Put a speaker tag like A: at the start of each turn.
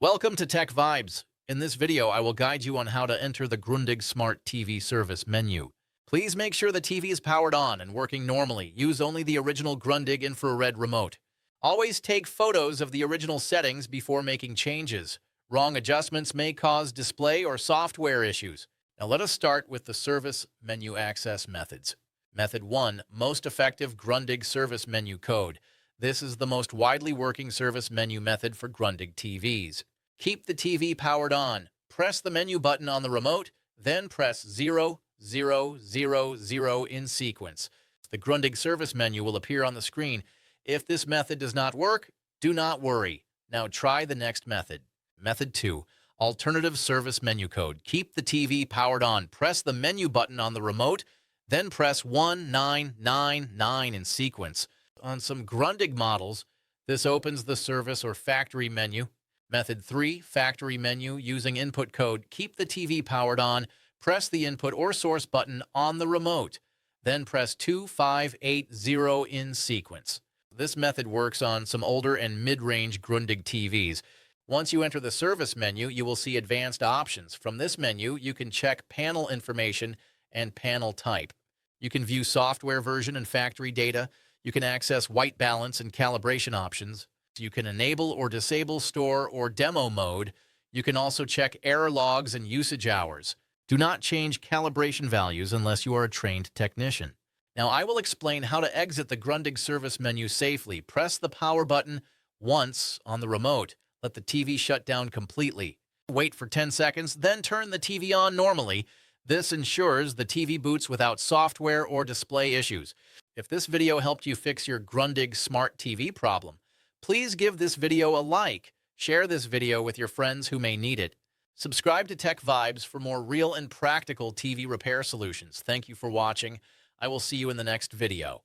A: Welcome to Tech Vibes. In this video, I will guide you on how to enter the Grundig Smart TV service menu. Please make sure the TV is powered on and working normally. Use only the original Grundig infrared remote. Always take photos of the original settings before making changes. Wrong adjustments may cause display or software issues. Now let us start with the service menu access methods. Method 1, most effective Grundig service menu code. This is the most widely working service menu method for Grundig TVs. Keep the TV powered on. Press the menu button on the remote, then press 0, 0, 0, 0 in sequence. The Grundig service menu will appear on the screen. If this method does not work, do not worry. Now try the next method. Method 2, alternative service menu code. Keep the TV powered on. Press the menu button on the remote, then press 1999 in sequence. On some Grundig models, this opens the service or factory menu. Method 3, factory menu using input code. Keep the TV powered on. Press the input or source button on the remote. Then press 2580 in sequence. This method works on some older and mid-range Grundig TVs. Once you enter the service menu, you will see advanced options. From this menu, you can check panel information and panel type. You can view software version and factory data. You can access white balance and calibration options. You can enable or disable store or demo mode. You can also check error logs and usage hours. Do not change calibration values unless you are a trained technician. Now I will explain how to exit the Grundig service menu safely. Press the power button once on the remote. Let the TV shut down completely. Wait for 10 seconds, then turn the TV on normally. This ensures the TV boots without software or display issues. If this video helped you fix your Grundig Smart TV problem, please give this video a like. Share this video with your friends who may need it. Subscribe to Tech Vibes for more real and practical TV repair solutions. Thank you for watching. I will see you in the next video.